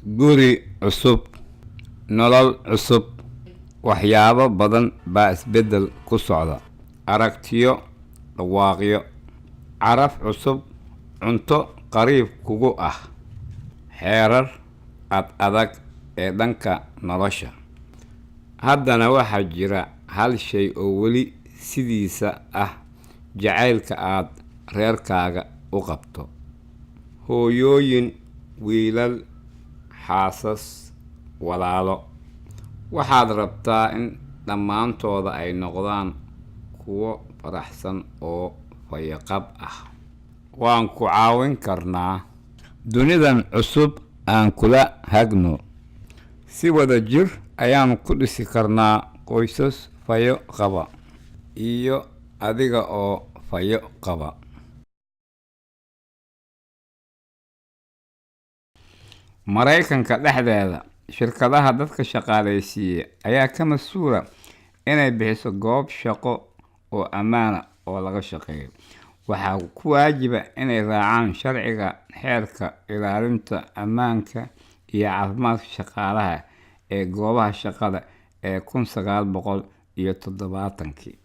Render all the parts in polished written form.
guri cusub, nolol cusub, waxyaabo badan baa isbeddel ku socda. Aragtiyo, dhawaaqyo, caraf cusub, cunto qariib kugu ah, xeerar ad adag ee dhanka nolosha. Haddana waxaa jira hal shay oo weli sidiisa ah: jacaylka aad reerkaaga u qabto. Hooyooyin, wiilal, xaasas, walaalo, waxaad rabtaa in dhammaantooda ay noqdaan kuwo faraxsan oo fayaqab ah. Waan ku caawin karnaa. Dunidan cusub aan kula hagno. Si wada jir ayaan ku dhisi karnaa qoysas fayo qaba iyo adiga oo fayo qaba. Maraykanka dhexdeeda, shirkadaha dadka shaqaalaysiiya ayaa ka mas'uula inay bixiso goob shaqo oo ammaan ah oo laga shaqeeyo. Waxaa ku waajiba inay raacaan sharciga xeerka ilaalinta ammaanka iyo caafimaadka shaqaalaha ee goobaha shaqada ee 1970.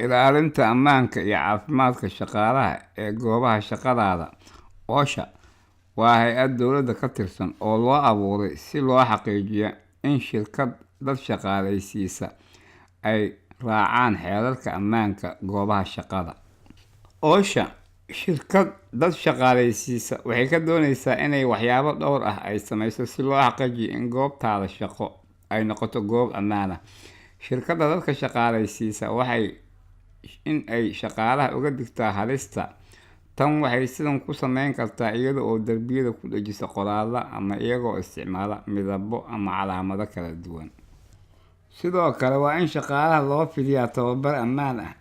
Ilaalinta ammaanka iyo caafimaadka shaqaalaha ee goobaha shaqadaada OSHA waa hay'ad dowladda ka tirsan oo loo abuuray si loo xaqiijiyo in shirkad dad shaqaalaysiisa ay raacaan xeerarka ammaanka goobaha shaqada. OSHA shirkad dad shaqaalaysiisa waxay ka doonaysaa inay waxyaabo dhowr ah ay samayso si loo xaqiijiyo in goobtaada shaqo ay noqoto goob ammaan ah. Shirkadda dadka shaqaalaysiisa waxay in ay shaqaalaha uga digtaa halista. Tan waxay sidan ku samayn kartaa iyada oo darbiyada ku dhejisa qoraallo ama iyagoo isticmaala midabo ama calaamado kala duwan. Sidoo kale waa in shaqaalaha loo fidiyaa tababar ammaan ah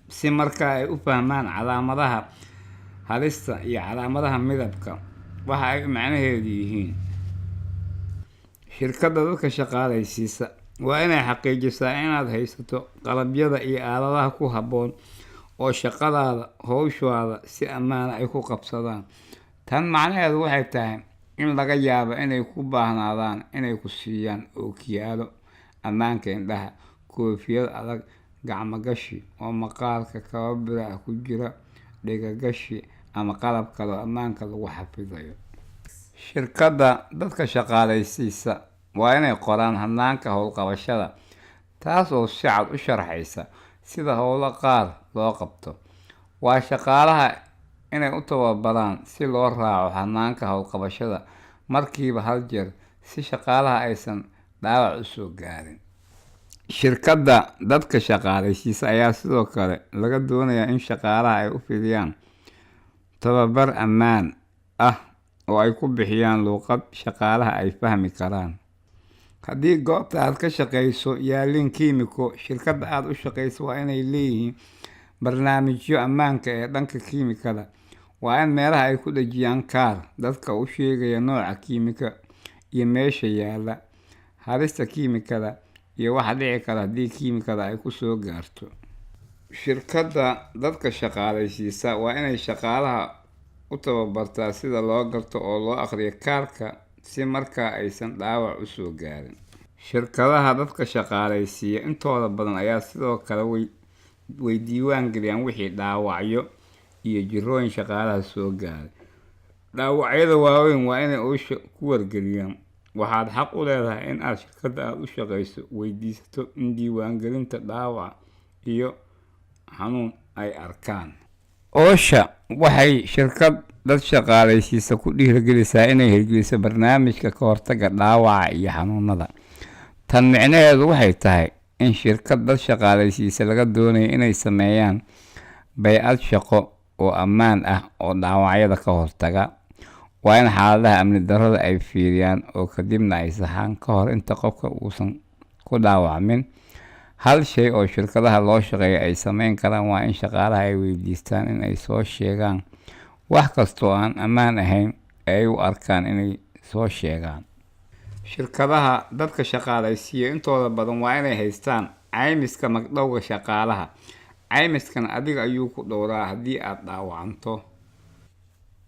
si marka ay u fahmaan calaamadaha halista iyo calaamadaha midabka waxa ay macnaheedu yihiin. Shirkadda dadka shaqaalaysiisa waa inay xaqiijisaa inaad haysato qalabyada iyo aaladaha ku habboon oo shaqadaada hawshaada si ammaan ah ay ku qabsadaan. Tan macnaheedu waxay tahay in laga yaabo inay ku baahnaadaan inay ku siiyaan ookiyaalo ammaanka indhaha, koofiyad adag, gacmo gashi oo maqaarka kaba biraha ku jira, dhega gashi ama qalab kale oo ammaanka lagu xafidayo. Shirkadda dadka shaqaalaysiisa waa inay qoraan hanaanka howlqabashada, taas oo si cad u sharxaysa sida howlo qaar loo qabto. Waa shaqaalaha inay u tababaraan si loo raaco hanaanka howlqabashada markiiba hal jeer si shaqaalaha aysan dhaawac u soo gaarin. Shirkadda dadka shaqaalaysiisa ayaa sidoo kale laga doonayaa in shaqaalaha ay u fidiyaan tababar ammaan ah oo ay ku bixiyaan luqad shaqaalaha ay fahmi karaan. Haddii goobta aad ka shaqayso yaalliin kiimiko, shirkadda aad u shaqayso waa inay leeyihiin barnaamijyo ammaanka ee dhanka kiimikada. Waa in meelaha ay ku dhejiyaan kaar dadka u sheegaya nooca kiimika iyo meesha yaalla, halista kiimikada iyo waxa dhici kara haddii kiimikada ay ku soo gaarto. Shirkadda dadka shaqaalaysiisa waa inay shaqaalaha u tababartaa sida loo garto oo loo akhriyo kaarka si markaa aysan dhaawac u soo gaarin. Shirkadaha dadka shaqaalaysiiya intooda badan ayaa sidoo kale way diiwaan geliyaan wixii dhaawacyo iyo jirrooyin shaqaalaha soo gaaray. Dhaawacyada waaweyn waa inay OSHA ku wargeliyaan. Waxaad xaq u leedahay in aad shirkadda aad u shaqayso weydiisato in diiwaangelinta dhaawac iyo xanuun ay arkaan. OSHA waxay shirkad dad shaqaalaysiisa ku dhiirigelisaa inay hirgeliso barnaamijka ka hortagga dhaawaca iyo xanuunada. Tan micnaheedu waxay tahay in shirkad dad shaqaalaysiisa laga doonayo inay sameeyaan bay'ad shaqo oo ammaan ah oo dhaawacyada ka hortaga. Waa in xaaladaha amni darrada ay fiiriyaan oo kadibna ay saxaan ka hor inta qofka uusan ku dhaawacmin. Hal shay oo shirkadaha loo shaqeeyo ay samayn karaan waa in shaqaalaha ay weydiistaan in ay soo sheegaan wax kasta oo aan ammaan ahayn ee ay u arkaan inay soo sheegaan. Shirkadaha dadka shaqaalaysiiya intooda badan waa inay haystaan caymiska magdhowga shaqaalaha. Caymiskan adiga ayuu ku dhowraa haddii aad dhaawacanto.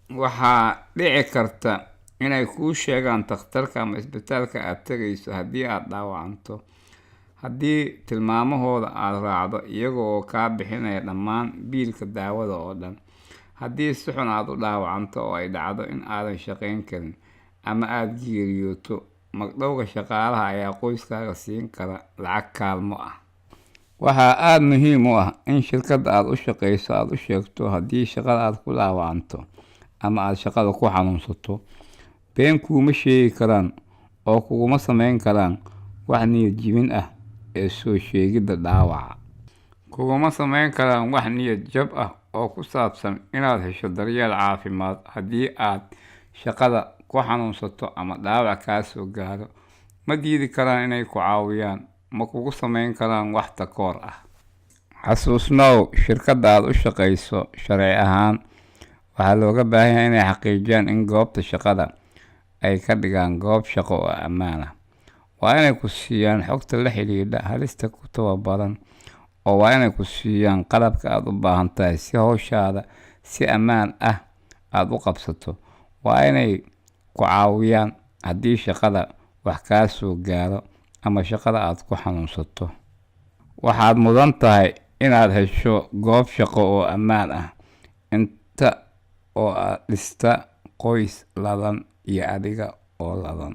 Waxaa dhici karta inay kuu sheegaan takhtarka ama isbitaalka aad tegayso haddii aad dhaawacanto. Haddii tilmaamahooda aad raacdo iyaga oo kaa bixinaya dhammaan biilka daawada oo dhan. Haddii si xun aad u dhaawacanto oo ay dhacdo in aadan shaqayn karin ama aad geeriyooto, magdhowga shaqaalaha ayaa qoyskaaga siin kara lacag kaalmo ah. Waxaa aad muhiim u ah in shirkadda aad u shaqayso aad u sheegto haddii shaqada aad ku dhaawacanto ama aad shaqada ku xanuunsato. Been kuuma sheegi karaan oo kuguma samayn karaan wax niyad jebin ah ee soo sheegidda dhaawaca. Kuguma samayn karaan wax niyad jab ah oo ku saabsan inaad hesho daryeel caafimaad haddii aad shaqada ku xanuunsato ama dhaawac kaa soo gaaro. Ma diidi karaan inay ku caawiyaan, ma kugu samayn karaan wax takoor ah. Xasuusnow, shirkadda aad u shaqayso sharci ahaan waxaa looga baahan yahay inay xaqiijiyaan in goobta shaqada ay ka dhigaan goob shaqo oo ammaan ah. Waa inay ku siiyaan xogta la xiriirta halista ku tababaran, oo waa inay ku siiyaan qalabka aad u baahan tahay si hawshaada si ammaan ah aad u qabsato. Waa inay ku caawiyaan haddii shaqada wax kaa soo gaaro ama shaqada aad ku xanuunsato. Waxaad mudan tahay inaad hesho goob shaqo oo ammaan ah inta oo aad dhista qoys ladan iyo adiga oo ladan.